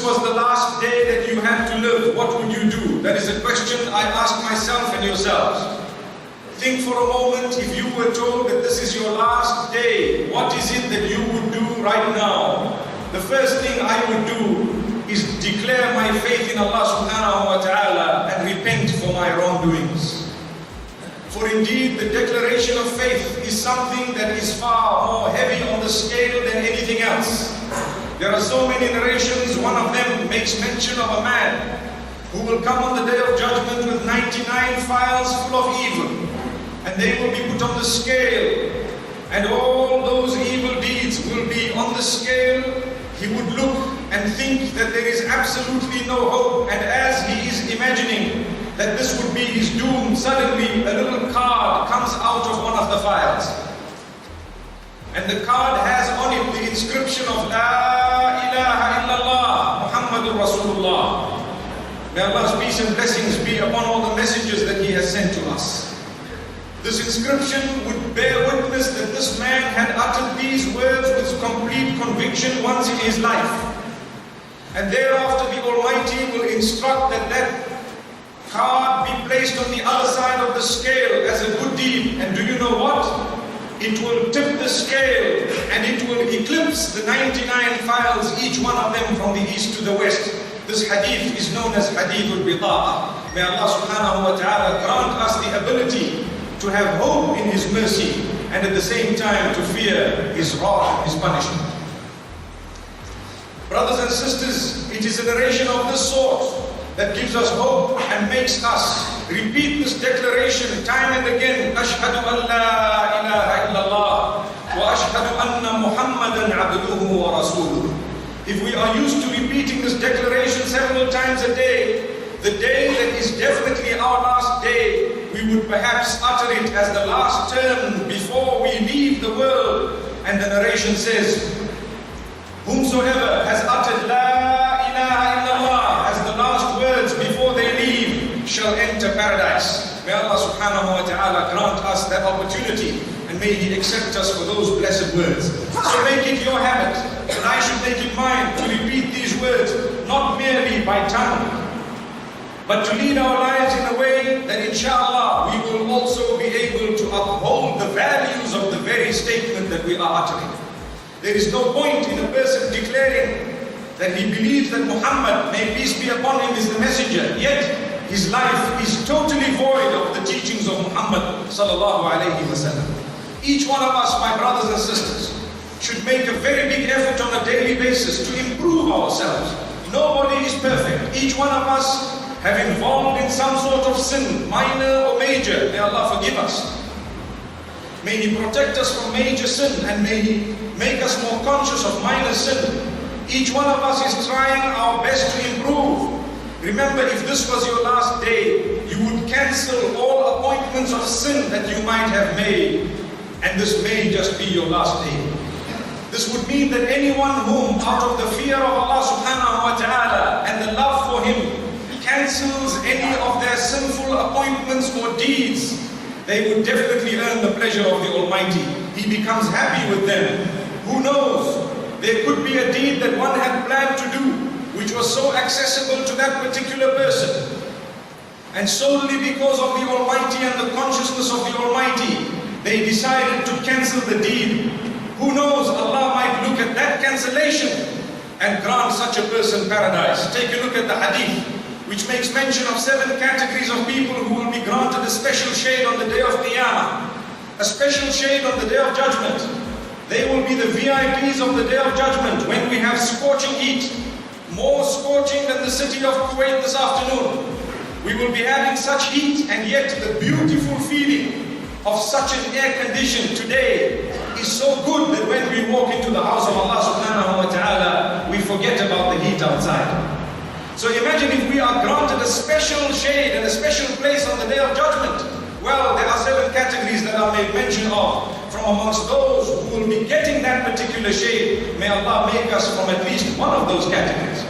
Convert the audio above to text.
was the last day that you had to live, what would you do? That is a question I ask myself and yourselves. Think for a moment, if you were told that this is your last day, what is it that you would do right now? The first thing I would do is declare my faith in Allah subhanahu wa ta'ala and repent for my wrongdoings. For indeed, the declaration of faith is something that is far more heavy on the scale than anything else. There are so many narrations. One of them makes mention of a man who will come on the day of judgment with 99 files full of evil, and they will be put on the scale, and all those evil deeds will be on the scale. He would look and think that there is absolutely no hope, and as he is imagining that this would be his doom, suddenly a little card comes out of one of the files. And the card has on it the inscription of La ilaha illallah Muhammadur Rasulullah. May Allah's peace and blessings be upon all the messages that He has sent to us. This inscription would bear witness that this man had uttered these words with complete conviction once in his life. And thereafter the Almighty will instruct that that card be placed on the other side of the scale as a good deed. And do you know what? It will tip the scale and it will eclipse the 99 files, each one of them from the east to the west. This hadith is known as Hadith al-Bita'a. May Allah subhanahu wa ta'ala grant us the ability to have hope in His mercy and at the same time to fear His wrath, His punishment. Brothers and sisters, it is a narration of this sort that gives us hope and makes us repeat this declaration time and again. Ashhadu an la ilaha illallah wa ashhadu anna Muhammadan abduhu wa rasuluh. If we are used to repeating this declaration several times a day, the day that is definitely our last day, we would perhaps utter it as the last term before we leave the world. And the narration says, whomsoever has uttered La ilaha illallah as the last words before they leave shall enter paradise. May Allah subhanahu wa ta'ala grant us that opportunity, and may He accept us for those blessed words. So make it your habit, and I should make it mine, to repeat these words, not merely by tongue, but to lead our lives in a way that inshallah we will also be able to uphold the values of the very statement that we are uttering. There is no point in a person declaring that he believes that Muhammad, may peace be upon him, is the messenger, yet his life is totally void of the teachings of Muhammad sallallahu alayhi wa sallam. Each one of us, my brothers and sisters, should make a very big effort on a daily basis to improve ourselves. Nobody is perfect. Each one of us have involved in some sort of sin, minor or major. May Allah forgive us. May He protect us from major sin, and may He make us more conscious of minor sin. Each one of us is trying our best to improve. Remember, if this was your last day, you would cancel all appointments of sin that you might have made, and this may just be your last day. This would mean that anyone whom, out of the fear of Allah subhanahu wa ta'ala and the love for Him, cancels any of their sinful appointments or deeds, they would definitely earn the pleasure of the Almighty. He becomes happy with them. Who knows? There could be a deed that one had planned to do, which was so accessible to that particular person. And solely because of the Almighty and the consciousness of the Almighty, they decided to cancel the deed. Who knows? Allah might look at that cancellation and grant such a person paradise. Take a look at the hadith, which makes mention of 7 categories of people who will be granted a special shade on the day of Qiyamah, a special shade on the day of judgment. They will be the VIPs of the day of judgment when we have scorching heat, more scorching than the city of Kuwait this afternoon. We will be having such heat, and yet the beautiful feeling of such an air condition today is so good that when we walk into the house of Allah subhanahu wa ta'ala, we forget about the heat outside. So imagine if we are granted a special shade and a special place on the day of judgment. Well, there are 7 categories that are made mention of. From amongst those who will be getting that particular shade, may Allah make us from at least one of those categories.